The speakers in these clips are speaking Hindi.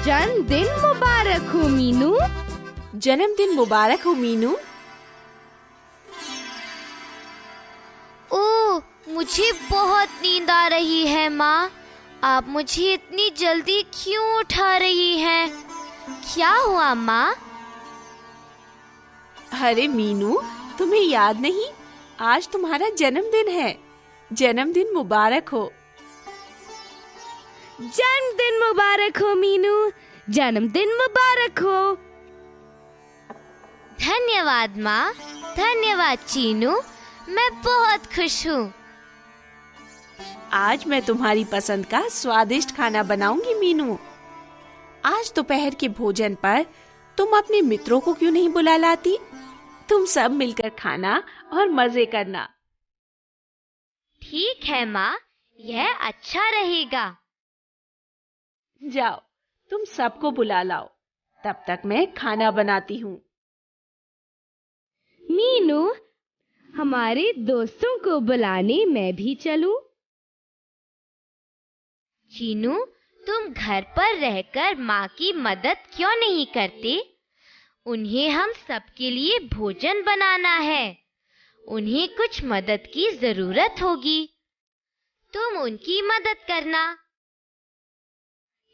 जन्मदिन मुबारक हो मीनू। जन्मदिन मुबारक हो मीनू। ओह, मुझे बहुत नींद आ रही है माँ। आप मुझे इतनी जल्दी क्यों उठा रही हैं? क्या हुआ माँ? अरे मीनू, तुम्हें याद नहीं, आज तुम्हारा जन्मदिन है। जन्मदिन मुबारक हो। जन्मदिन मुबारक हो मीनू। जन्मदिन मुबारक हो। धन्यवाद माँ, धन्यवाद चीनू, मैं बहुत खुश हूँ। आज मैं तुम्हारी पसंद का स्वादिष्ट खाना बनाऊंगी मीनू। आज दोपहर के भोजन पर तुम अपने मित्रों को क्यों नहीं बुला लाती? तुम सब मिलकर खाना और मजे करना। ठीक है माँ, यह अच्छा रहेगा। जाओ, तुम सबको बुला लाओ, तब तक मैं खाना बनाती हूँ। मीनू, हमारे दोस्तों को बुलाने मैं भी चलूं? चीनू, तुम घर पर रहकर माँ की मदद क्यों नहीं करते? उन्हें हम सबके लिए भोजन बनाना है। उन्हें कुछ मदद की जरूरत होगी। तुम उनकी मदद करना।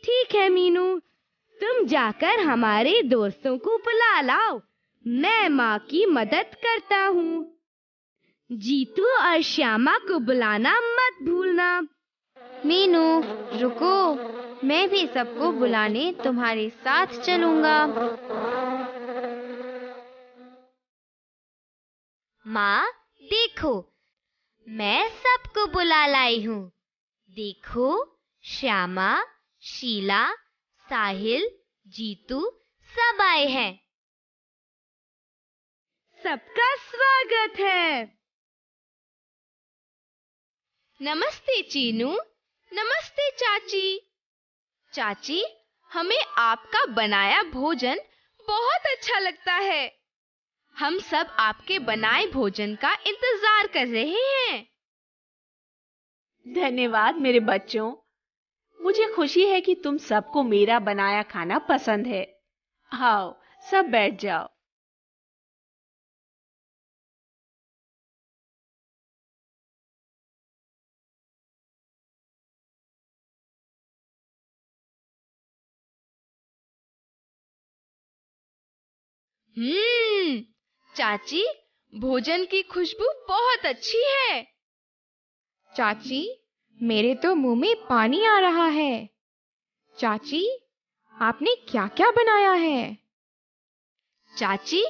ठीक है मीनू, तुम जाकर हमारे दोस्तों को बुला लाओ। मैं माँ की मदद करता हूँ। जीतू और श्यामा को बुलाना मत भूलना। मीनू, रुको, मैं भी सबको बुलाने तुम्हारे साथ चलूंगा। माँ, देखो, मैं सबको बुला लाई हूँ। देखो, श्यामा, शीला, साहिल, जीतू सब आए हैं। सबका स्वागत है। नमस्ते चीनू। नमस्ते चाची। चाची, हमें आपका बनाया भोजन बहुत अच्छा लगता है। हम सब आपके बनाए भोजन का इंतजार कर रहे हैं। धन्यवाद मेरे बच्चों। मुझे खुशी है कि तुम सबको मेरा बनाया खाना पसंद है। आओ, सब बैठ जाओ। चाची, भोजन की खुशबू बहुत अच्छी है। चाची, मेरे तो मुंह में पानी आ रहा है। चाची, आपने क्या-क्या बनाया है? चाची,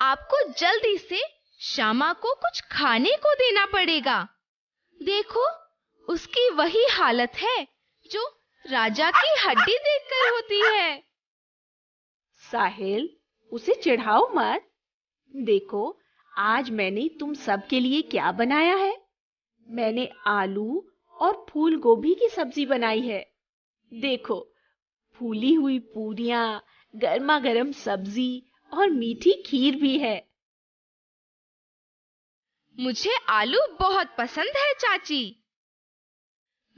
आपको जल्दी से श्यामा को कुछ खाने को देना पड़ेगा। देखो, उसकी वही हालत है जो राजा की हड्डी देखकर होती है। साहिल, उसे चिढ़ाओ मत। देखो, आज मैंने तुम सबके लिए क्या बनाया है। मैंने आलू और फूल गोभी की सब्जी बनाई है। देखो, फूली हुई पूरियां, गर्मा गर्म सब्जी और मीठी खीर भी है। मुझे आलू बहुत पसंद है चाची,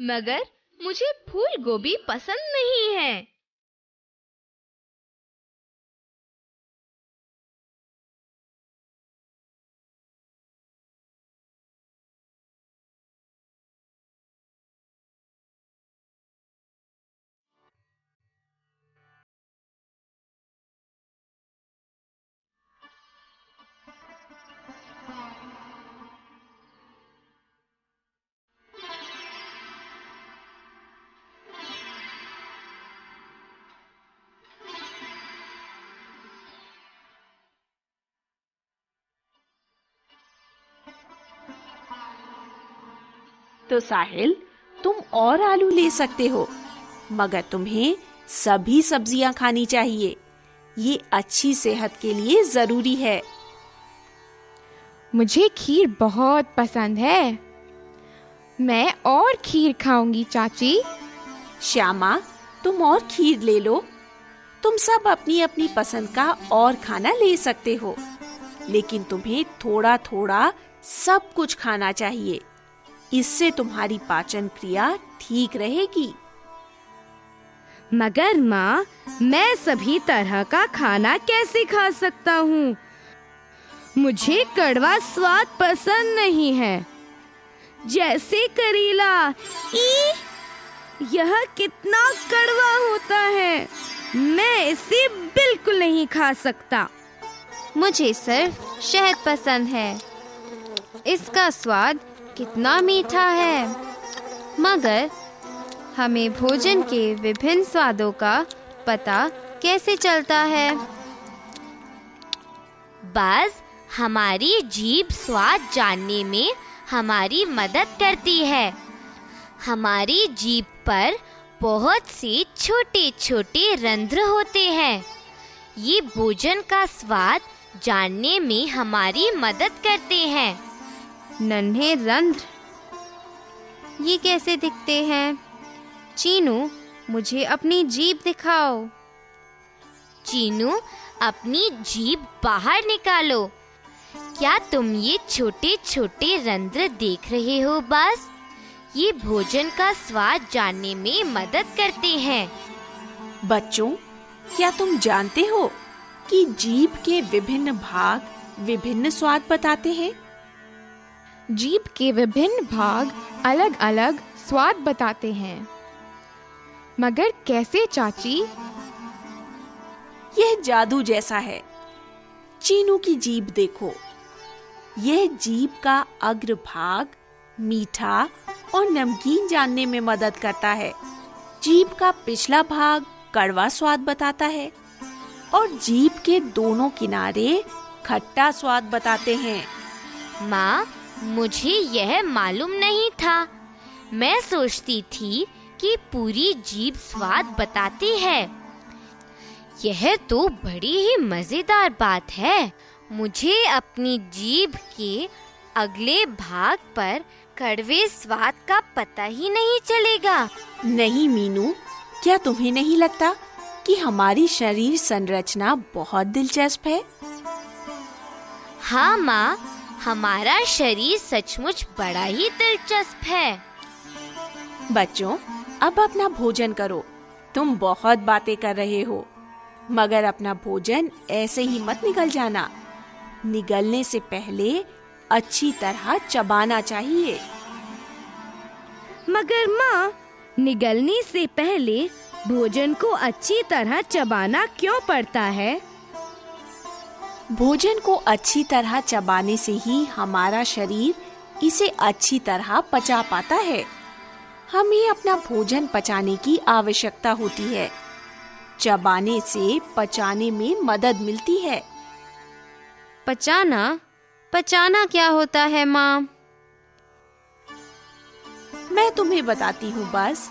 मगर मुझे फूल गोभी पसंद नहीं है। तो साहिल, तुम और आलू ले सकते हो, मगर तुम्हें सभी सब्जियां खानी चाहिए। ये अच्छी सेहत के लिए जरूरी है। मुझे खीर बहुत पसंद है। मैं और खीर खाऊंगी चाची। श्यामा, तुम और खीर ले लो। तुम सब अपनी अपनी पसंद का और खाना ले सकते हो, लेकिन तुम्हें थोड़ा थोड़ा सब कुछ खाना चाहिए। इससे तुम्हारी पाचन क्रिया ठीक रहेगी। मगर माँ, मैं सभी तरह का खाना कैसे खा सकता हूँ? मुझे कड़वा स्वाद पसंद नहीं है, जैसे करेला। यह कितना कड़वा होता है, मैं इसे बिल्कुल नहीं खा सकता। मुझे सिर्फ शहद पसंद है। इसका स्वाद कितना मीठा है। मगर हमें भोजन के विभिन्न स्वादों का पता कैसे चलता है? बाज़ हमारी जीभ स्वाद जानने में हमारी मदद करती है। हमारी जीभ पर बहुत से छोटे छोटे रंध्र होते हैं। ये भोजन का स्वाद जानने में हमारी मदद करते हैं। नन्हे रंध्र, ये कैसे दिखते हैं? चीनू, मुझे अपनी जीभ दिखाओ। चीनू, अपनी जीभ बाहर निकालो। क्या तुम ये छोटे छोटे रंध्र देख रहे हो बाज़? ये भोजन का स्वाद जानने में मदद करते हैं। बच्चों, क्या तुम जानते हो कि जीभ के विभिन्न भाग विभिन्न स्वाद बताते हैं? जीभ के विभिन्न भाग अलग अलग स्वाद बताते हैं। मगर कैसे चाची? यह जादू जैसा है। चीनू की जीभ देखो। यह जीभ का अग्र भाग मीठा और नमकीन जानने में मदद करता है। जीभ का पिछला भाग कड़वा स्वाद बताता है और जीभ के दोनों किनारे खट्टा स्वाद बताते हैं। माँ, मुझे यह मालूम नहीं था। मैं सोचती थी कि पूरी जीभ स्वाद बताती है। यह तो बड़ी ही मजेदार बात है। मुझे अपनी जीभ के अगले भाग पर कड़वे स्वाद का पता ही नहीं चलेगा। नहीं मीनू, क्या तुम्हें नहीं लगता कि हमारी शरीर संरचना बहुत दिलचस्प है? हाँ माँ, हमारा शरीर सचमुच बड़ा ही दिलचस्प है। बच्चों, अब अपना भोजन करो। तुम बहुत बातें कर रहे हो, मगर अपना भोजन ऐसे ही मत निगल जाना। निगलने से पहले अच्छी तरह चबाना चाहिए। मगर माँ, निगलने से पहले भोजन को अच्छी तरह चबाना क्यों पड़ता है? भोजन को अच्छी तरह चबाने से ही हमारा शरीर इसे अच्छी तरह पचा पाता है। हमें अपना भोजन पचाने की आवश्यकता होती है। चबाने से पचाने में मदद मिलती है। पचाना क्या होता है माँ? मैं तुम्हें बताती हूँ बस।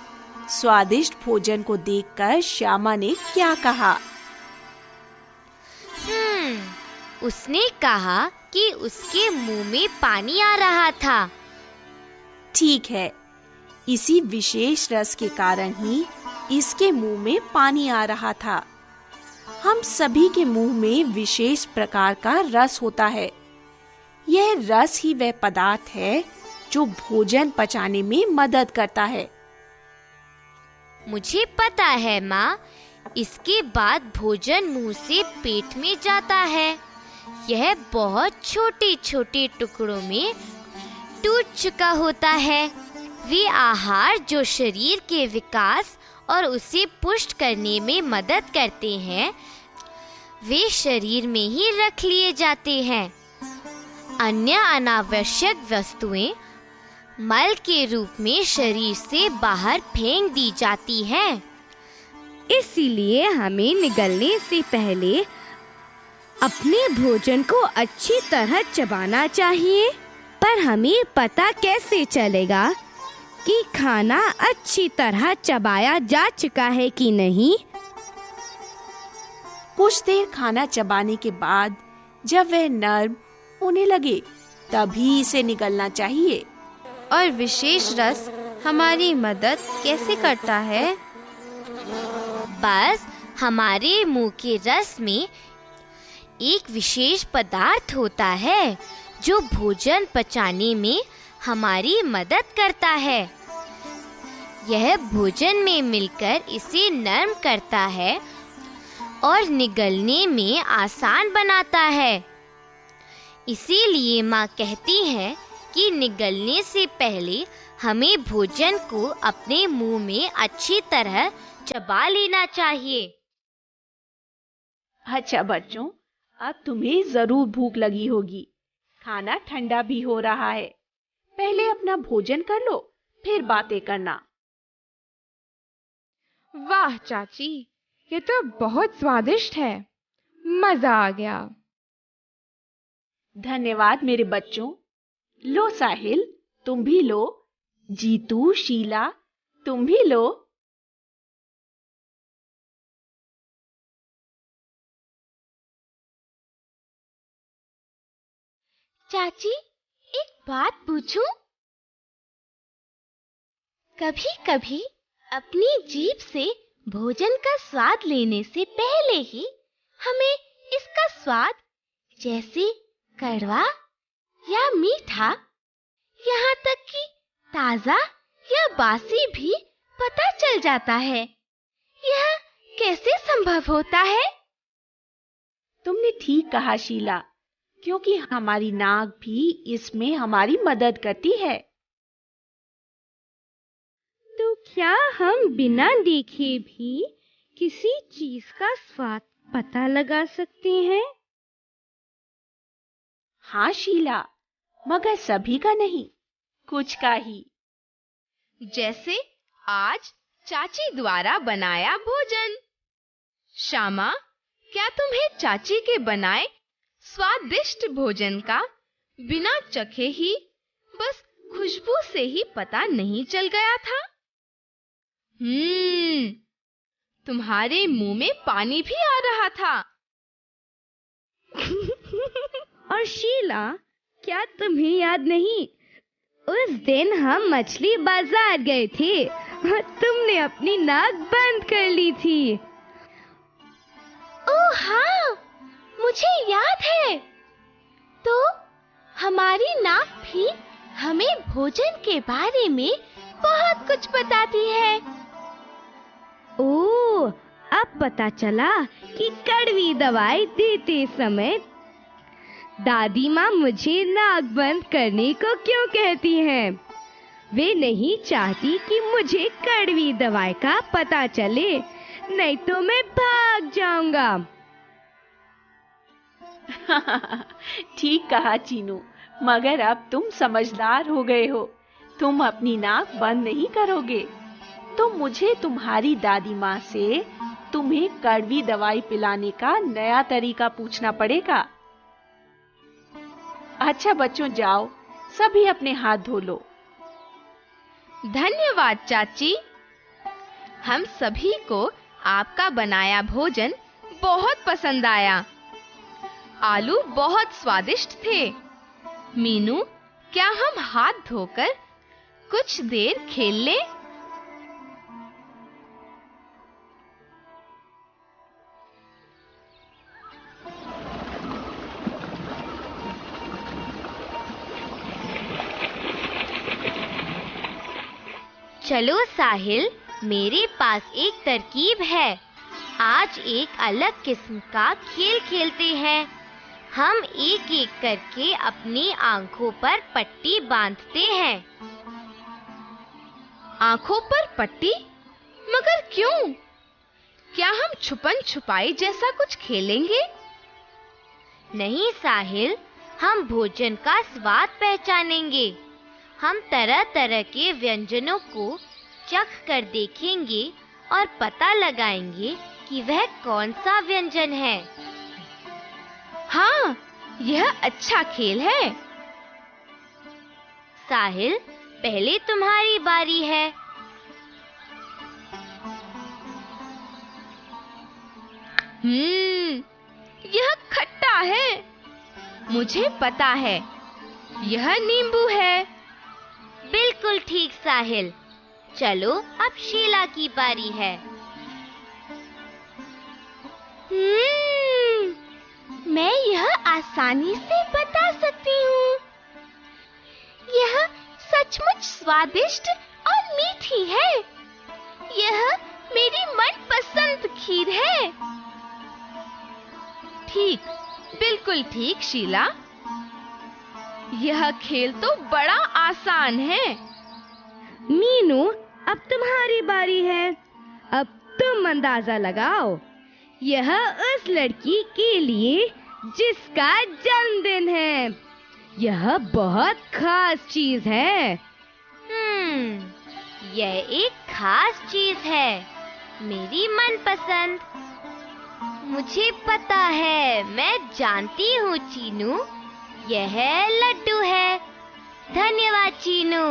स्वादिष्ट भोजन को देखकर श्यामा ने क्या कहा? उसने कहा कि उसके मुंह में पानी आ रहा था। ठीक है, इसी विशेष रस के कारण ही इसके मुंह में पानी आ रहा था। हम सभी के मुंह में विशेष प्रकार का रस होता है। यह रस ही वह पदार्थ है जो भोजन पचाने में मदद करता है। मुझे पता है माँ, इसके बाद भोजन मुंह से पेट में जाता है। यह बहुत छोटे छोटे टुकड़ों में टूट चुका होता है। वे आहार जो शरीर के विकास और उसे पुष्ट करने में मदद करते हैं, वे शरीर में ही रख लिए जाते हैं। अन्य अनावश्यक वस्तुएं मल के रूप में शरीर से बाहर फेंक दी जाती हैं। इसीलिए हमें निगलने से पहले अपने भोजन को अच्छी तरह चबाना चाहिए। पर हमें पता कैसे चलेगा कि खाना अच्छी तरह चबाया जा चुका है कि नहीं? कुछ देर खाना चबाने के बाद जब वह नर्म होने लगे, तभी इसे निगलना चाहिए। और विशेष रस हमारी मदद कैसे करता है? बस हमारे मुंह के रस में एक विशेष पदार्थ होता है जो भोजन पचाने में हमारी मदद करता है। यह भोजन में मिलकर इसे नरम करता है और निगलने में आसान बनाता है। इसीलिए माँ कहती है कि निगलने से पहले हमें भोजन को अपने मुंह में अच्छी तरह चबा लेना चाहिए। अच्छा बच्चों, अब तुम्हें जरूर भूख लगी होगी। खाना ठंडा भी हो रहा है। पहले अपना भोजन कर लो, फिर बातें करना। वाह चाची, ये तो बहुत स्वादिष्ट है। मजा आ गया। धन्यवाद मेरे बच्चों। लो साहिल, तुम भी लो। जीतू, शीला, तुम भी लो। चाची, एक बात पूछूं? कभी-कभी अपनी जीभ से भोजन का स्वाद लेने से पहले ही हमें इसका स्वाद, जैसे कड़वा या मीठा, यहाँ तक कि ताजा या बासी भी पता चल जाता है। यह कैसे संभव होता है? तुमने ठीक कहा शीला, क्योंकि हमारी नाक भी इसमें हमारी मदद करती है। तो क्या हम बिना देखे भी किसी चीज का स्वाद पता लगा सकते हैं? हाँ शीला, मगर सभी का नहीं, कुछ का ही। जैसे आज चाची द्वारा बनाया भोजन। श्यामा, क्या तुम्हें चाची के बनाए स्वादिष्ट भोजन का बिना चखे ही बस खुशबू से ही पता नहीं चल गया था? तुम्हारे मुंह में पानी भी आ रहा था। और शीला, क्या तुम्हें याद नहीं, उस दिन हम मछली बाजार गए थे और तुमने अपनी नाक बंद कर ली थी। ओह हाँ, मुझे याद है। तो हमारी नाक भी हमें भोजन के बारे में बहुत कुछ बताती है। ओह, अब पता चला कि कड़वी दवाई देते समय दादी माँ मुझे नाक बंद करने को क्यों कहती हैं? वे नहीं चाहती कि मुझे कड़वी दवाई का पता चले, नहीं तो मैं भाग जाऊंगा। ठीक कहा चीनू, मगर अब तुम समझदार हो गए हो। तुम अपनी नाक बंद नहीं करोगे, तो मुझे तुम्हारी दादी माँ से तुम्हें कड़वी दवाई पिलाने का नया तरीका पूछना पड़ेगा। अच्छा बच्चों, जाओ, सभी अपने हाथ धो लो। धन्यवाद चाची। हम सभी को आपका बनाया भोजन बहुत पसंद आया। आलू बहुत स्वादिष्ट थे। मीनू, क्या हम हाथ धोकर कुछ देर खेल लें? चलो साहिल, मेरे पास एक तरकीब है। आज एक अलग किस्म का खेल खेलते हैं। हम एक एक करके अपनी आंखों पर पट्टी बांधते हैं। आंखों पर पट्टी? मगर क्यों? क्या हम छुपन छुपाई जैसा कुछ खेलेंगे? नहीं साहिल, हम भोजन का स्वाद पहचानेंगे। हम तरह तरह के व्यंजनों को चख कर देखेंगे और पता लगाएंगे कि वह कौन सा व्यंजन है। हाँ, यह अच्छा खेल है। साहिल, पहले तुम्हारी बारी है। यह खट्टा है। मुझे पता है, यह नींबू है। बिल्कुल ठीक साहिल। चलो, अब शीला की बारी है। मैं यह आसानी से बता सकती हूँ। यह सचमुच स्वादिष्ट और मीठी है। यह मेरी मनपसंद खीर है। ठीक, बिल्कुल ठीक शीला। यह खेल तो बड़ा आसान है। मीनू, अब तुम्हारी बारी है। अब तुम अंदाजा लगाओ। यह उस लड़की के लिए जिसका जन्मदिन है। यह बहुत खास चीज है। यह एक खास चीज है, मेरी मनपसंद। मुझे पता है, मैं जानती हूँ चीनू, यह लड्डू है। धन्यवाद चीनू।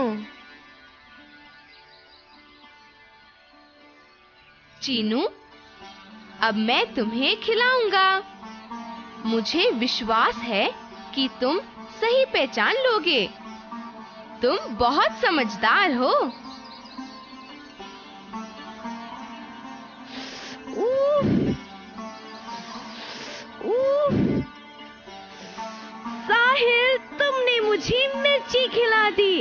चीनू, अब मैं तुम्हें खिलाऊंगा। मुझे विश्वास है कि तुम सही पहचान लोगे। तुम बहुत समझदार हो। साहिल, तुमने मुझे मिर्ची खिला दी।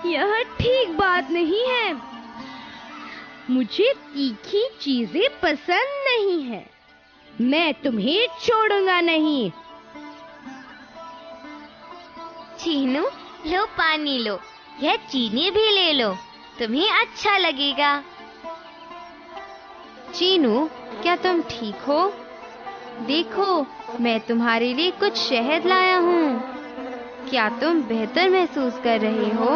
यह ठीक बात नहीं है। मुझे तीखी चीजें पसंद नहीं है। मैं तुम्हें छोड़ूंगा नहीं। चीनू, लो पानी लो। यह चीनी भी ले लो, तुम्हें अच्छा लगेगा। चीनू, क्या तुम ठीक हो? देखो, मैं तुम्हारे लिए कुछ शहद लाया हूँ। क्या तुम बेहतर महसूस कर रहे हो?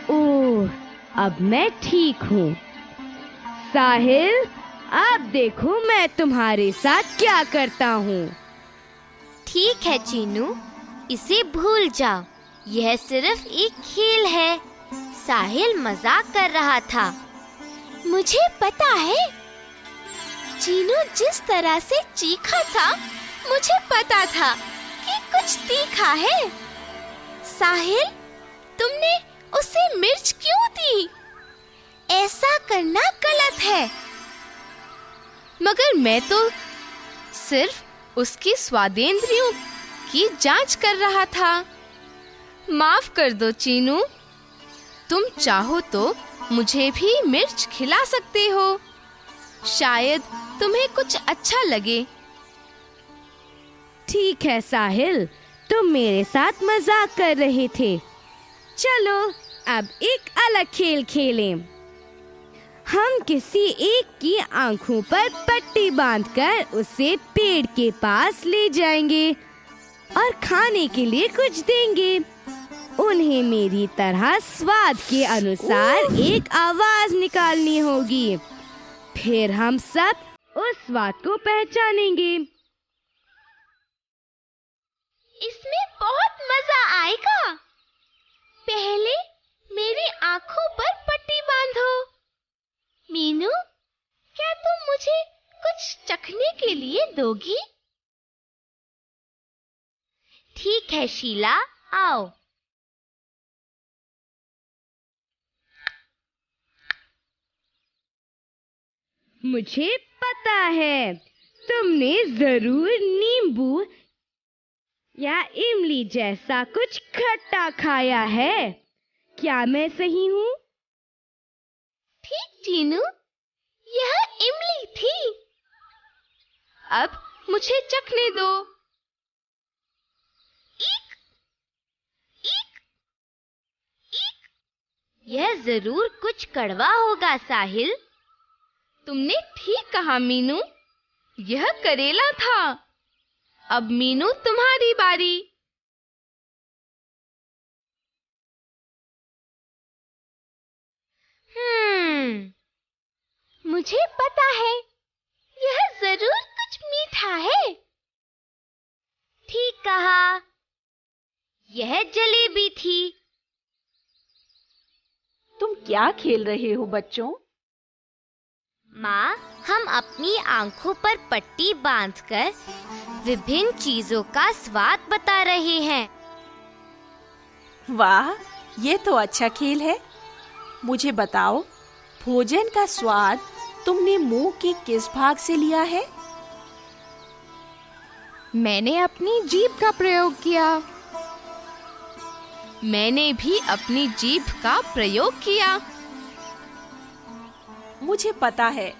ओह, अब मैं ठीक हूँ। साहिल, अब देखो मैं तुम्हारे साथ क्या करता हूँ। ठीक है चीनू, इसे भूल जाओ। यह सिर्फ एक खेल है। साहिल मजाक कर रहा था। मुझे पता है, चीनू जिस तरह से चीखा था, मुझे पता था कि कुछ तीखा है। साहिल, तुमने उसे मिर्च क्यों दी? ऐसा करना गलत है। मगर मैं तो सिर्फ उसकी स्वादेंद्रियों की जांच कर रहा था। माफ कर दो चीनू। तुम चाहो तो मुझे भी मिर्च खिला सकते हो। शायद तुम्हें कुछ अच्छा लगे। ठीक है साहिल, तुम मेरे साथ मजाक कर रहे थे। चलो अब एक अलग खेल खेलें। हम किसी एक की आंखों पर पट्टी बांधकर उसे पेड़ के पास ले जाएंगे और खाने के लिए कुछ देंगे। उन्हें मेरी तरह स्वाद के अनुसार एक आवाज निकालनी होगी। फिर हम सब उस स्वाद को पहचानेंगे। इसमें बहुत मजा आएगा। पहले मेरी आंखों पर पट्टी बांधो। मीनू, क्या तुम मुझे कुछ चखने के लिए दोगी? ठीक है शीला, आओ। मुझे पता है, तुमने जरूर नींबू या इमली जैसा कुछ खट्टा खाया है। क्या मैं सही हूँ? ठीक चीनू, यह इमली थी। अब मुझे चखने दो। एक, एक, एक। यह जरूर कुछ कड़वा होगा साहिल। तुमने ठीक कहा मीनू, यह करेला था। अब मीनू, तुम्हारी बारी। मुझे पता है, यह जरूर कुछ मीठा है। ठीक कहा, यह जलेबी थी। तुम क्या खेल रहे हो बच्चों? माँ, हम अपनी आंखों पर पट्टी बांधकर विभिन्न चीजों का स्वाद बता रहे हैं। वाह, ये तो अच्छा खेल है। मुझे बताओ, भोजन का स्वाद तुमने मुंह के किस भाग से लिया है? मैंने अपनी जीभ का प्रयोग किया। मैंने भी अपनी जीभ का प्रयोग किया। मुझे पता है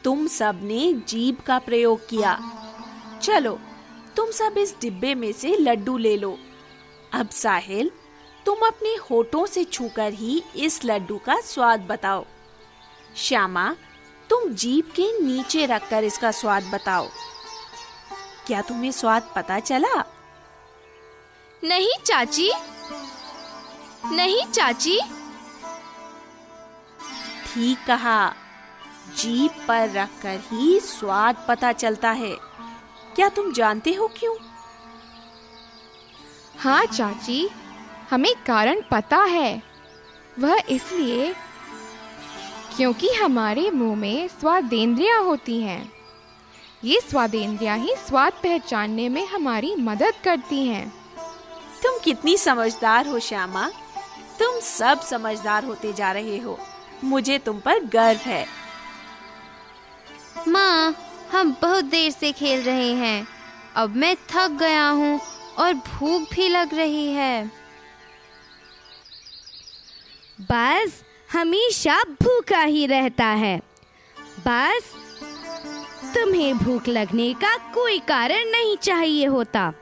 तुम सब ने जीभ का प्रयोग किया। चलो तुम सब इस डिब्बे में से लड्डू ले लो। अब साहिल, तुम अपने होठों से छूकर ही इस लड्डू का स्वाद बताओ। श्यामा, तुम जीभ के नीचे रखकर इसका स्वाद बताओ। क्या तुम्हें स्वाद पता चला? नहीं चाची, नहीं चाची। ठीक कहा, जीभ पर रखकर ही स्वाद पता चलता है। क्या तुम जानते हो क्यों? हाँ चाची, हमें कारण पता है। वह इसलिए क्योंकि हमारे मुंह में स्वादेंद्रियां होती हैं। ये स्वादेंद्रियां ही स्वाद पहचानने में हमारी मदद करती हैं। तुम कितनी समझदार हो श्यामा। तुम सब समझदार होते जा रहे हो। मुझे तुम पर गर्व है। माँ, हम बहुत देर से खेल रहे हैं। अब मैं थक गया हूँ और भूख भी लग रही है। बाज हमेशा भूखा ही रहता है। बाज, तुम्हें भूख लगने का कोई कारण नहीं चाहिए होता।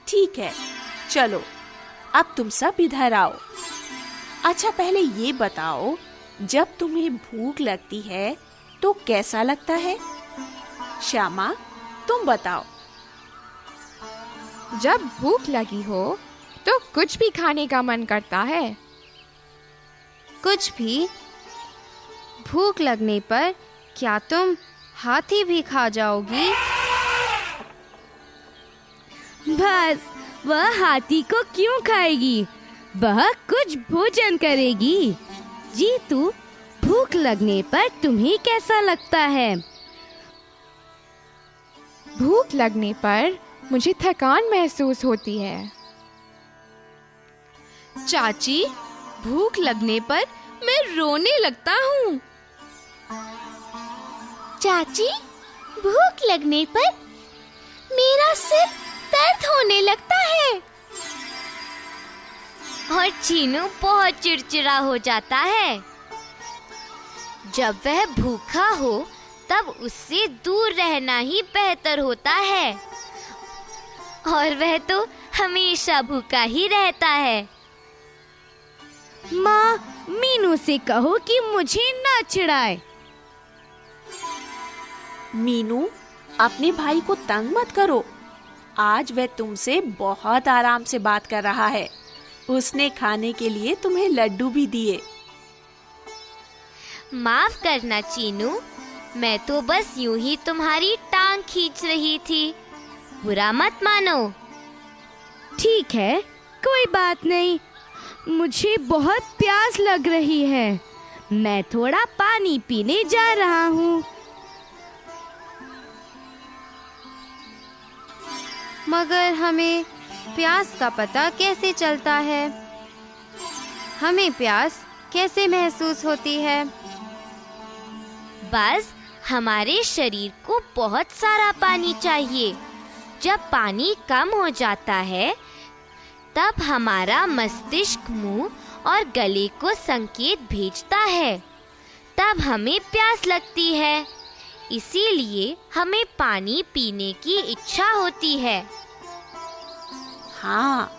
ठीक है, चलो अब तुम सब इधर आओ। अच्छा, पहले ये बताओ, जब तुम्हें भूख लगती है तो कैसा लगता है? श्यामा, तुम बताओ। जब भूख लगी हो तो कुछ भी खाने का मन करता है। कुछ भी? भूख लगने पर क्या तुम हाथी भी खा जाओगी? बस, वह हाथी को क्यों खाएगी? वह कुछ भोजन करेगी। जीतू, भूख लगने पर तुम्हें कैसा लगता है? भूख लगने पर मुझे थकान महसूस होती है। चाची, भूख लगने पर मैं रोने लगता हूँ। चाची, भूख लगने पर मेरा सिर दर्द होने लगता है। और चीनू बहुत चिड़चिड़ा हो जाता है। जब वह भूखा हो तब उससे दूर रहना ही बेहतर होता है। और वह तो हमेशा भूखा ही रहता है। माँ, मीनू से कहो कि मुझे ना चिढ़ाए। मीनू, अपने भाई को तंग मत करो। आज वह तुमसे बहुत आराम से बात कर रहा है। उसने खाने के लिए तुम्हें लड्डू भी दिए। माफ करना चीनू, मैं तो बस यूं ही तुम्हारी टांग खींच रही थी। बुरा मत मानो। ठीक है, कोई बात नहीं। मुझे बहुत प्यास लग रही है। मैं थोड़ा पानी पीने जा रहा हूँ। मगर हमें प्यास का पता कैसे चलता है? हमें प्यास कैसे महसूस होती है? बस, हमारे शरीर को बहुत सारा पानी चाहिए। जब पानी कम हो जाता है तब हमारा मस्तिष्क मुंह और गले को संकेत भेजता है। तब हमें प्यास लगती है। इसीलिए हमें पानी पीने की इच्छा होती है। हाँ,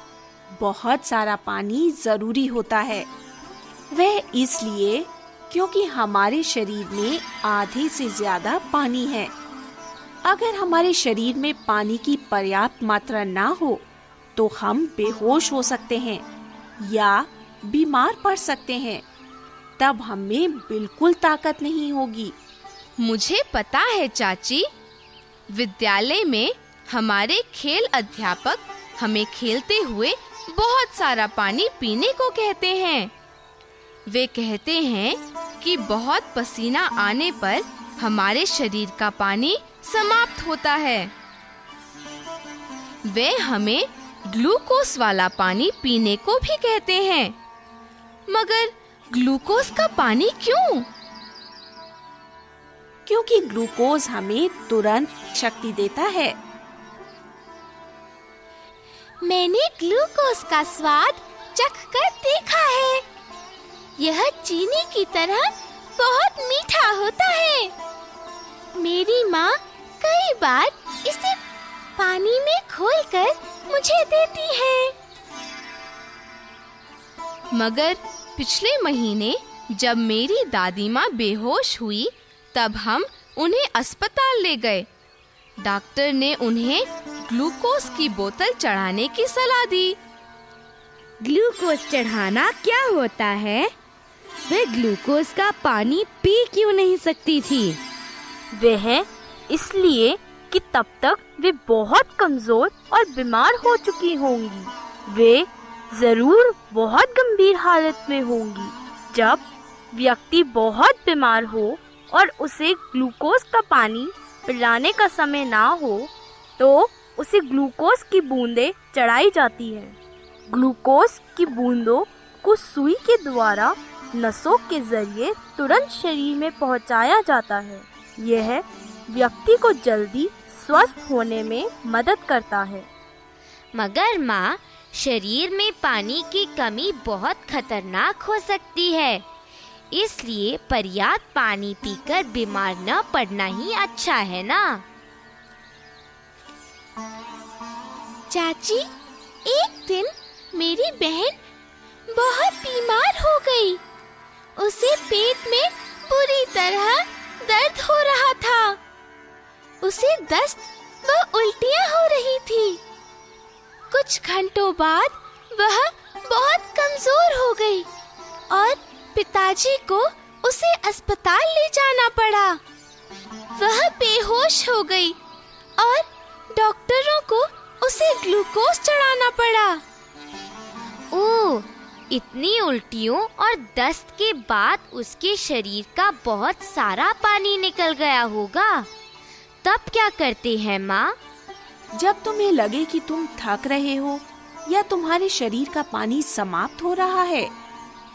बहुत सारा पानी जरूरी होता है। वह इसलिए क्योंकि हमारे शरीर में आधे से ज्यादा पानी है। अगर हमारे शरीर में पानी की पर्याप्त मात्रा ना हो तो हम बेहोश हो सकते हैं या बीमार पड़ सकते हैं। तब हमें बिल्कुल ताकत नहीं होगी। मुझे पता है चाची, विद्यालय में हमारे खेल अध्यापक हमें खेलते हुए बहुत सारा पानी पीने को कहते हैं। वे कहते हैं कि बहुत पसीना आने पर हमारे शरीर का पानी समाप्त होता है। वे हमें ग्लूकोज वाला पानी पीने को भी कहते हैं। मगर ग्लूकोज का पानी क्यों? क्योंकि ग्लूकोज हमें तुरंत शक्ति देता है। मैंने ग्लूकोज का स्वाद चखकर देखा है। यह चीनी की तरह बहुत मीठा होता है। मेरी माँ कई बार इसे पानी में घोलकर मुझे देती है। मगर पिछले महीने जब मेरी दादी माँ बेहोश हुई तब हम उन्हें अस्पताल ले गए। डॉक्टर ने उन्हें ग्लूकोज की बोतल चढ़ाने की सलाह दी। ग्लूकोज चढ़ाना क्या होता है? वे ग्लूकोज का पानी पी क्यों नहीं सकती थी? वह इसलिए कि तब तक वे बहुत कमजोर और बीमार हो चुकी होंगी। वे जरूर बहुत गंभीर हालत में होंगी। जब व्यक्ति बहुत बीमार हो और उसे ग्लूकोज का पानी पिलाने का समय ना हो तो उसे ग्लूकोज की बूंदें चढ़ाई जाती हैं। ग्लूकोज की बूंदों को सुई के द्वारा नसों के जरिए तुरंत शरीर में पहुंचाया जाता है। यह व्यक्ति को जल्दी स्वस्थ होने में मदद करता है। मगर माँ, शरीर में पानी की कमी बहुत खतरनाक हो सकती है, इसलिए पर्याप्त पानी पीकर बीमार न पड़ना ही अच्छा है ना? चाची, एक दिन मेरी बहन बहुत बीमार हो गई। उसे पेट में बुरी तरह दर्द हो रहा था। उसे दस्त व उल्टियां हो रही थी। कुछ घंटों बाद वह बहुत कमजोर हो गई और पिताजी को उसे अस्पताल ले जाना पड़ा। वह बेहोश हो गई और डॉक्टरों को उसे ग्लूकोज चढ़ाना पड़ा। ओह, इतनी उल्टियों और दस्त के बाद उसके शरीर का बहुत सारा पानी निकल गया होगा। तब क्या करते हैं माँ? जब तुम्हें लगे कि तुम थक रहे हो या तुम्हारे शरीर का पानी समाप्त हो रहा है,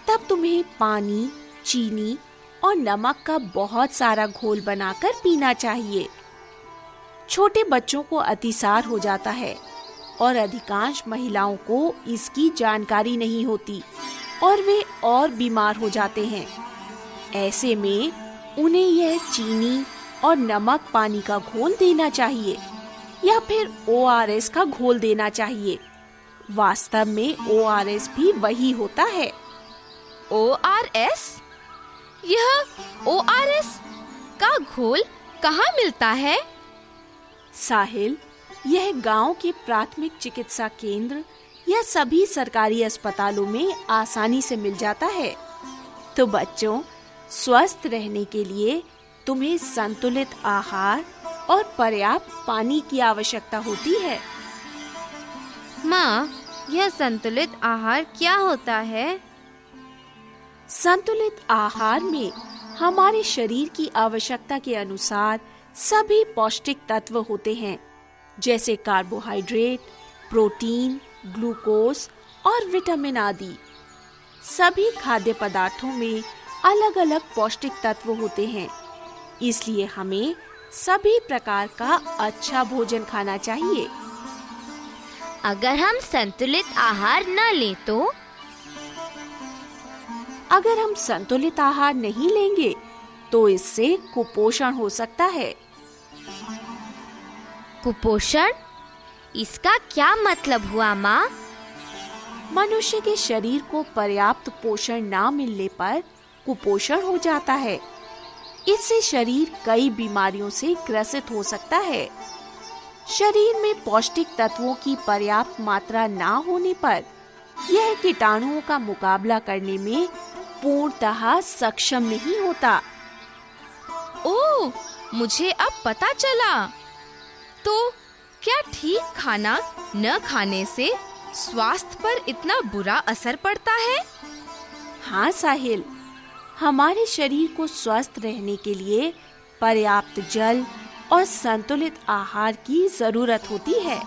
तब तुम्हें पानी, चीनी और नमक का बहुत सारा घोल बनाकर पीना चाहिए। छोटे बच्चों को अतिसार हो जाता है और अधिकांश महिलाओं को इसकी जानकारी नहीं होती और वे और बीमार हो जाते हैं। ऐसे में उन्हें यह चीनी और नमक पानी का घोल देना चाहिए या फिर ORS का घोल देना चाहिए। वास्तव में ORS भी वही होता है। ORS? यह ORS का घोल कहाँ मिलता है? साहिल, यह गांव के प्राथमिक चिकित्सा केंद्र या सभी सरकारी अस्पतालों में आसानी से मिल जाता है। तो बच्चों, स्वस्थ रहने के लिए तुम्हें संतुलित आहार और पर्याप्त पानी की आवश्यकता होती है। माँ, यह संतुलित आहार क्या होता है? संतुलित आहार में हमारे शरीर की आवश्यकता के अनुसार सभी पौष्टिक तत्व होते हैं, जैसे कार्बोहाइड्रेट, प्रोटीन, ग्लूकोज और विटामिन आदि। सभी खाद्य पदार्थों में अलग-अलग पौष्टिक तत्व होते हैं, इसलिए हमें सभी प्रकार का अच्छा भोजन खाना चाहिए। अगर हम संतुलित आहार न लें तो? अगर हम संतुलित आहार नहीं लेंगे तो इससे कुपोषण हो सकता है। कुपोषण? इसका क्या मतलब हुआ माँ? मनुष्य के शरीर को पर्याप्त पोषण ना मिलने पर कुपोषण हो जाता है। इससे शरीर कई बीमारियों से ग्रसित हो सकता है। शरीर में पौष्टिक तत्वों की पर्याप्त मात्रा ना होने पर यह कीटाणुओं का मुकाबला करने में पूर्णतः सक्षम नहीं होता। ओह, मुझे अब पता चला। तो क्या ठीक खाना न खाने से स्वास्थ्य पर इतना बुरा असर पड़ता है? हाँ साहिल, हमारे शरीर को स्वस्थ रहने के लिए पर्याप्त जल और संतुलित आहार की जरूरत होती है।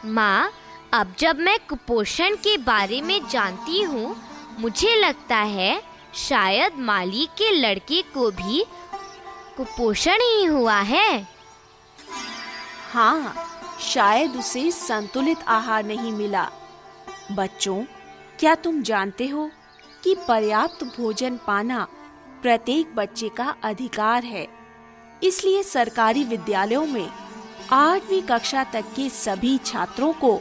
माँ, अब जब मैं कुपोषण के बारे में जानती हूँ, मुझे लगता है शायद माली के लड़के को भी कुपोषण ही हुआ है। हाँ, शायद उसे संतुलित आहार नहीं मिला। बच्चों, क्या तुम जानते हो कि पर्याप्त भोजन पाना प्रत्येक बच्चे का अधिकार है। इसलिए सरकारी विद्यालयों में 8वीं कक्षा तक के सभी छात्रों को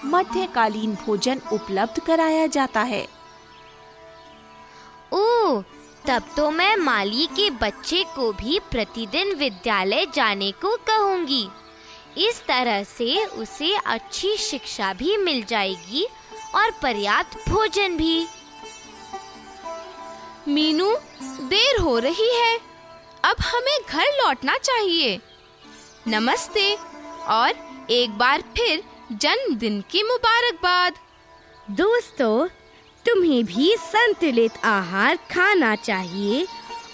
मध्यकालीन भोजन उपलब्ध कराया जाता है। ओह, तब तो मैं माली के बच्चे को भी प्रतिदिन विद्यालय जाने को कहूँगी। इस तरह से उसे अच्छी शिक्षा भी मिल जाएगी और पर्याप्त भोजन भी। मीनू, देर हो रही है, अब हमें घर लौटना चाहिए। नमस्ते और एक बार फिर जन्मदिन की मुबारकबाद। दोस्तों, तुम्हें भी संतुलित आहार खाना चाहिए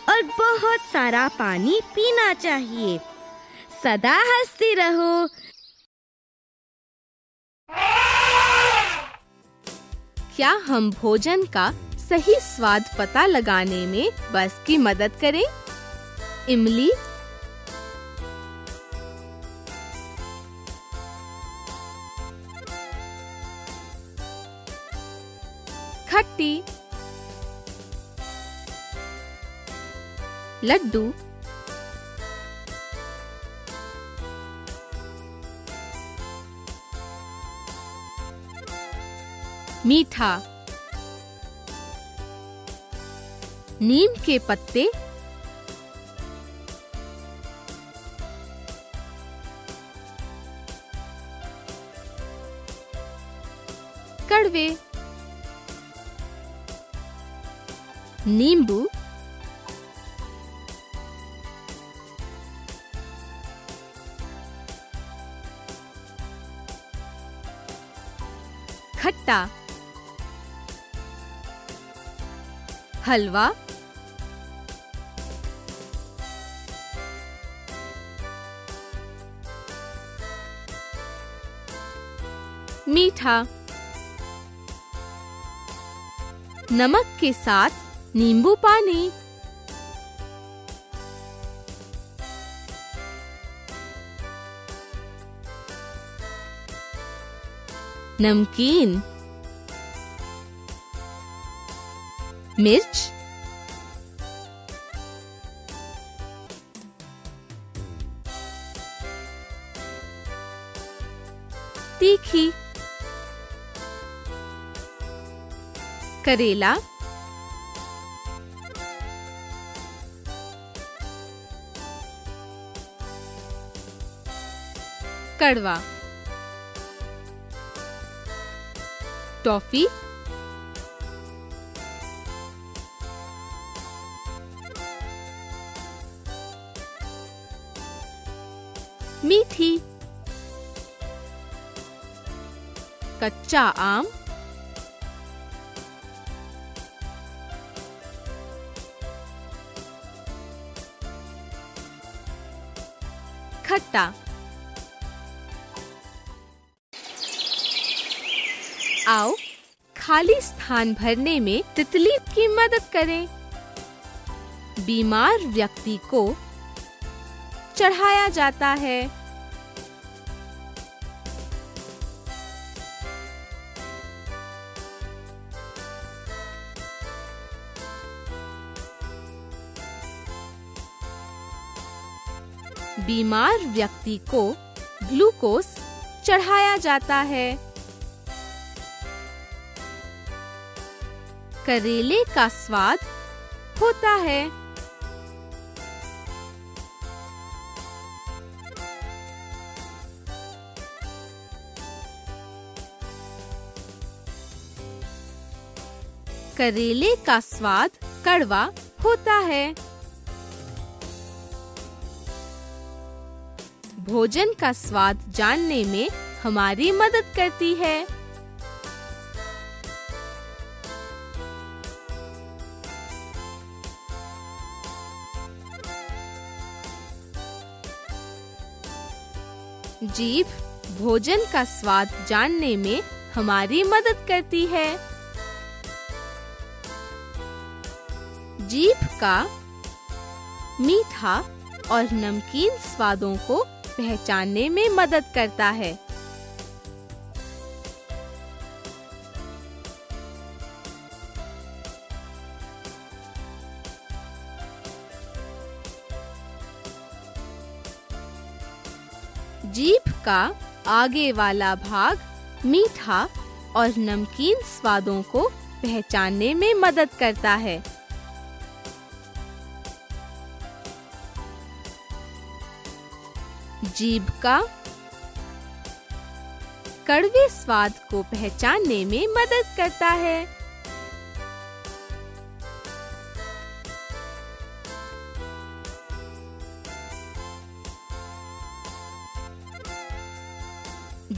और बहुत सारा पानी पीना चाहिए। सदा हंसते रहो। क्या हम भोजन का सही स्वाद पता लगाने में बस की मदद करें? इमली, खट्टी, लड्डू, मीठा, नीम के पत्ते, कड़वे, नींबू, खट्टा, हलवा, मीठा, नमक के साथ नींबू पानी, नमकीन, मिर्च, तीखी, करेला, कड़वा, टॉफी, मीठी, कच्चा आम, खट्टा। आओ खाली स्थान भरने में तितली की मदद करें। बीमार व्यक्ति को चढ़ाया जाता है। बीमार व्यक्ति को ग्लूकोज चढ़ाया जाता है। करेले का स्वाद होता है। करेले का स्वाद कड़वा होता है। भोजन का स्वाद जानने में हमारी मदद करती है। जीभ भोजन का स्वाद जानने में हमारी मदद करती है। जीभ का मीठा और नमकीन स्वादों को पहचानने में मदद करता है। जीभ का आगे वाला भाग मीठा और नमकीन स्वादों को पहचानने में मदद करता है। जीभ का कड़वे स्वाद को पहचानने में मदद करता है।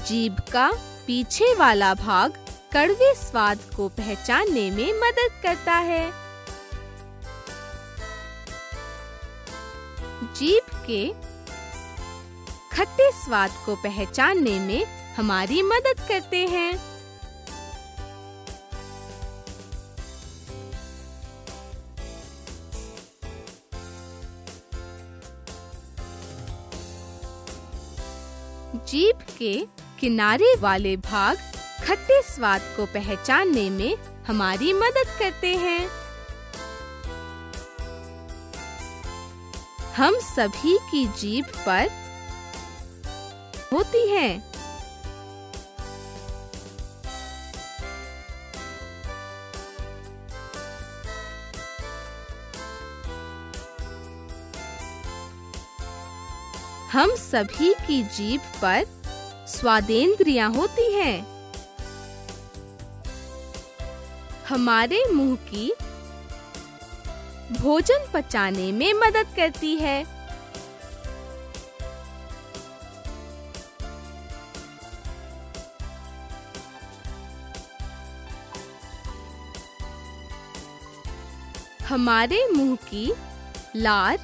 जीभ का पीछे वाला भाग कड़वे स्वाद को पहचानने में मदद करता है। जीभ के खट्टे स्वाद को पहचानने में हमारी मदद करते हैं। जीभ के किनारे वाले भाग खट्टे स्वाद को पहचानने में हमारी मदद करते हैं। हम सभी की जीभ पर होती हैं। हम सभी की जीभ पर स्वादेंद्रियां होती हैं। हमारे मुंह की भोजन पचाने में मदद करती है। हमारे मुंह की लार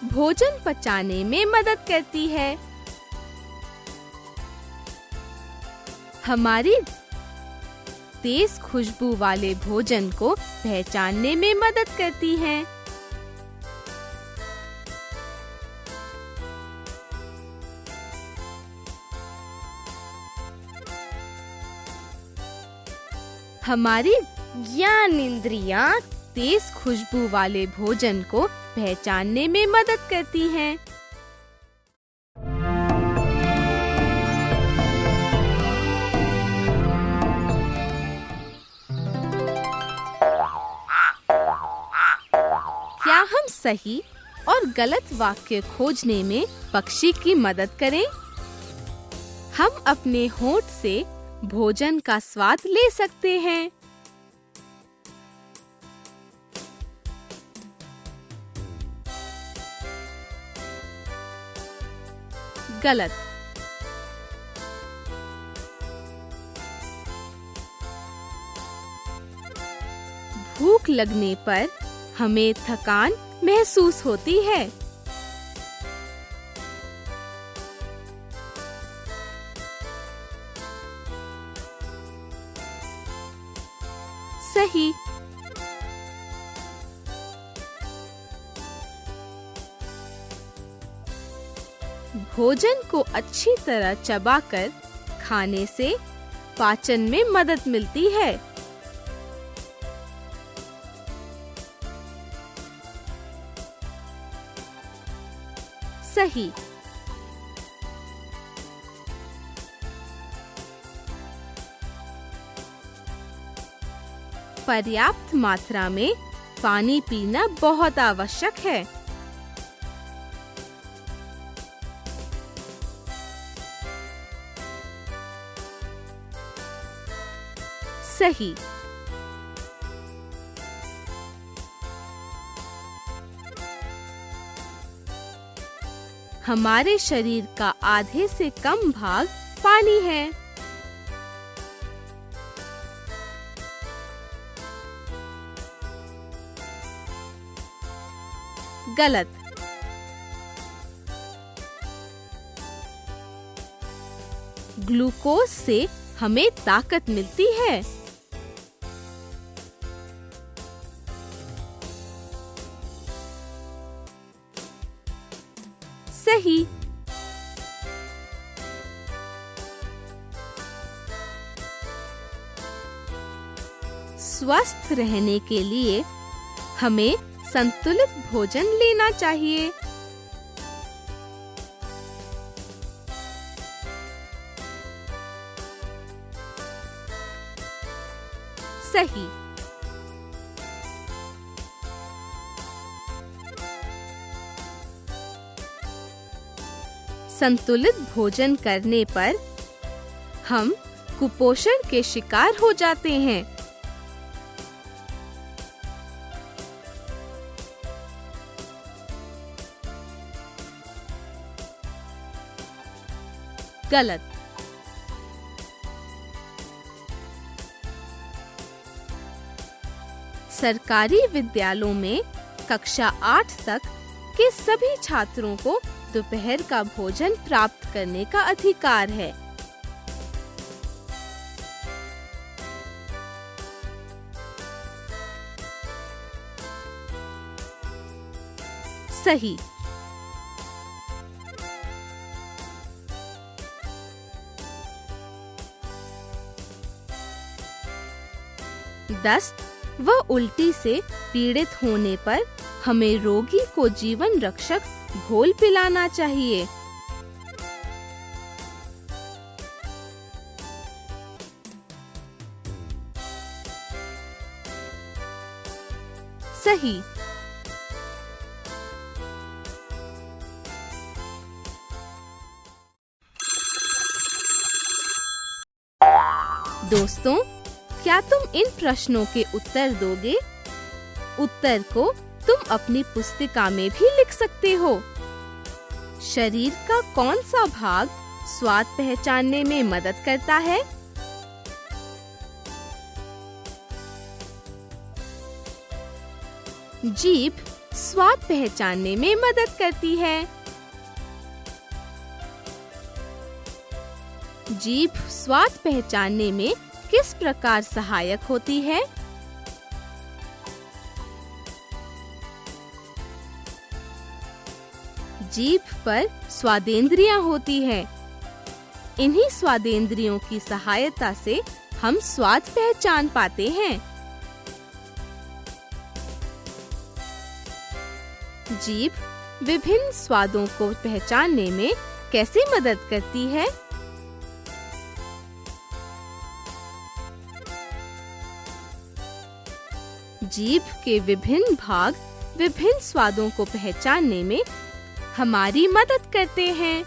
भोजन पचाने में मदद करती है। हमारी तेज खुशबू वाले भोजन को पहचानने में मदद करती हैं। हमारी ज्ञान इंद्रियां तेज खुशबू वाले भोजन को पहचानने में मदद करती हैं। क्या हम सही और गलत वाक्य खोजने में पक्षी की मदद करें? हम अपने होंठ से भोजन का स्वाद ले सकते हैं। गलत। भूख लगने पर हमें थकान महसूस होती है। सही। भोजन को अच्छी तरह चबाकर खाने से पाचन में मदद मिलती है। सही। पर्याप्त मात्रा में पानी पीना बहुत आवश्यक है। सही। हमारे शरीर का आधे से कम भाग पानी है। गलत। ग्लूकोज से हमें ताकत मिलती है। सही। स्वस्थ रहने के लिए हमें संतुलित भोजन लेना चाहिए। सही। संतुलित भोजन करने पर हम कुपोषण के शिकार हो जाते हैं। गलत। सरकारी विद्यालयों में कक्षा 8 तक के सभी छात्रों को दोपहर का भोजन प्राप्त करने का अधिकार है। सही। दस्त व उल्टी से पीड़ित होने पर हमें रोगी को जीवन रक्षक घोल पिलाना चाहिए। सही। दोस्तों, क्या तुम इन प्रश्नों के उत्तर दोगे? उत्तर को तुम अपनी पुस्तिका में भी लिख सकते हो। शरीर का कौन सा भाग स्वाद पहचानने में मदद करता है? जीभ स्वाद पहचानने में मदद करती है। जीभ स्वाद पहचानने में किस प्रकार सहायक होती है? जीभ पर स्वादेंद्रियां होती हैं। इन्हीं स्वादेंद्रियों की सहायता से हम स्वाद पहचान पाते हैं। जीभ विभिन्न स्वादों को पहचानने में कैसे मदद करती है? जीभ के विभिन्न भाग विभिन्न स्वादों को पहचानने में हमारी मदद करते हैं।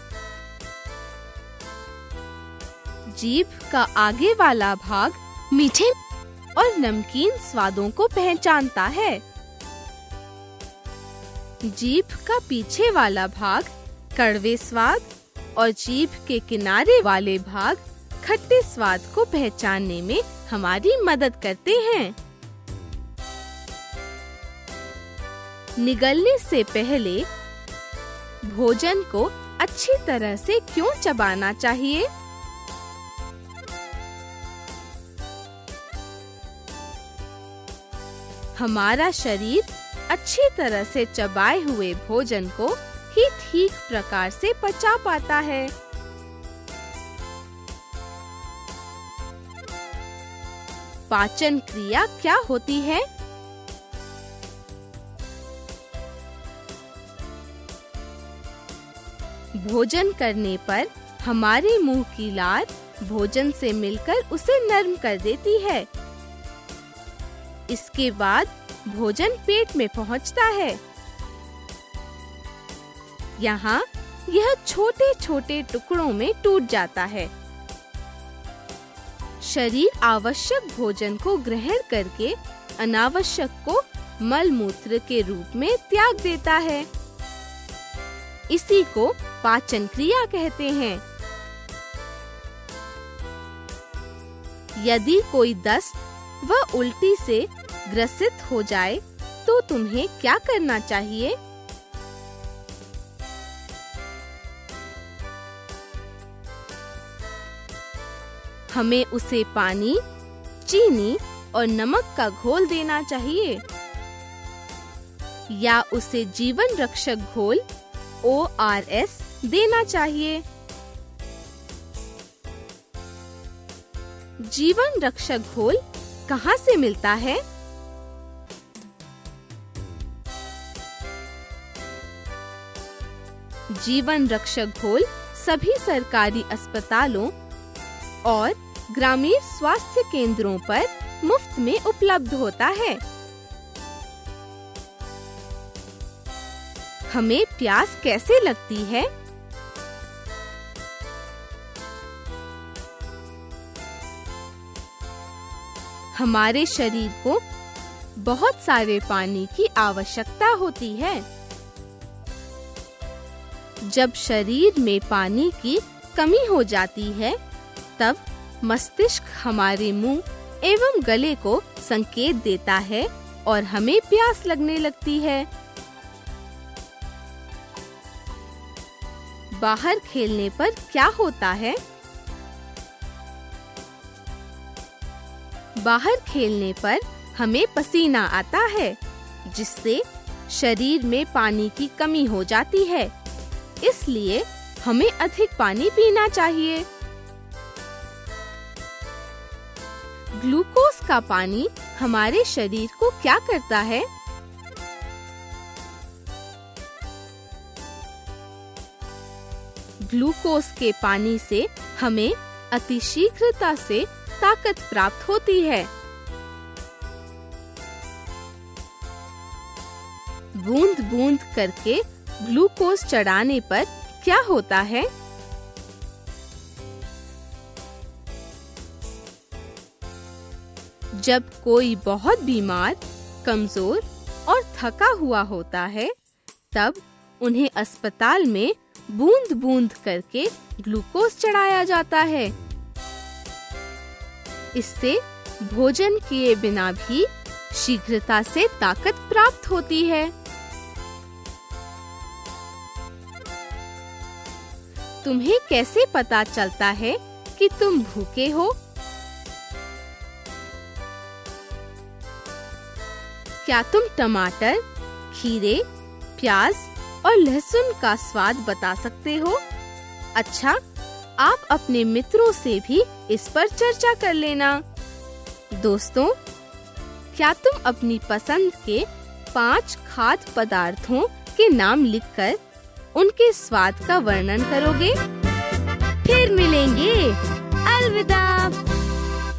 जीभ का आगे वाला भाग मीठे और नमकीन स्वादों को पहचानता है। जीभ का पीछे वाला भाग कड़वे स्वाद और जीभ के किनारे वाले भाग खट्टे स्वाद को पहचानने में हमारी मदद करते हैं। निगलने से पहले भोजन को अच्छी तरह से क्यों चबाना चाहिए? हमारा शरीर अच्छी तरह से चबाए हुए भोजन को ही ठीक प्रकार से पचा पाता है। पाचन क्रिया क्या होती है? भोजन करने पर हमारे मुंह की लार भोजन से मिलकर उसे नरम कर देती है। इसके बाद भोजन पेट में पहुंचता है। यहाँ यह छोटे-छोटे टुकड़ों में टूट जाता है। शरीर आवश्यक भोजन को ग्रहण करके अनावश्यक को मल मूत्र के रूप में त्याग देता है। इसी को पाचन क्रिया कहते हैं। यदि कोई दस्त व उल्टी से ग्रसित हो जाए तो तुम्हें क्या करना चाहिए? हमें उसे पानी, चीनी और नमक का घोल देना चाहिए या उसे जीवन रक्षक घोल ORS देना चाहिए। जीवन रक्षक घोल कहाँ से मिलता है? जीवन रक्षक घोल सभी सरकारी अस्पतालों और ग्रामीण स्वास्थ्य केंद्रों पर मुफ्त में उपलब्ध होता है। हमें प्यास कैसे लगती है? हमारे शरीर को बहुत सारे पानी की आवश्यकता होती है। जब शरीर में पानी की कमी हो जाती है, तब मस्तिष्क हमारे मुंह एवं गले को संकेत देता है और हमें प्यास लगने लगती है। बाहर खेलने पर क्या होता है? बाहर खेलने पर हमें पसीना आता है, जिससे शरीर में पानी की कमी हो जाती है। इसलिए हमें अधिक पानी पीना चाहिए। ग्लूकोज का पानी हमारे शरीर को क्या करता है? ग्लूकोज के पानी से हमें अतिशीघ्रता से ताकत प्राप्त होती है। बूंद-बूंद करके ग्लूकोज चढ़ाने पर क्या होता है? जब कोई बहुत बीमार, कमजोर और थका हुआ होता है, तब उन्हें अस्पताल में बूंद-बूंद करके ग्लूकोज चढ़ाया जाता है। इससे भोजन किए बिना भी शीघ्रता से ताकत प्राप्त होती है। तुम्हें कैसे पता चलता है कि तुम भूखे हो? क्या तुम टमाटर, खीरे, प्याज और लहसुन का स्वाद बता सकते हो? अच्छा, आप अपने मित्रों से भी इस पर चर्चा कर लेना। दोस्तों, क्या तुम अपनी पसंद के 5 खाद्य पदार्थों के नाम लिखकर उनके स्वाद का वर्णन करोगे? फिर मिलेंगे। अलविदा।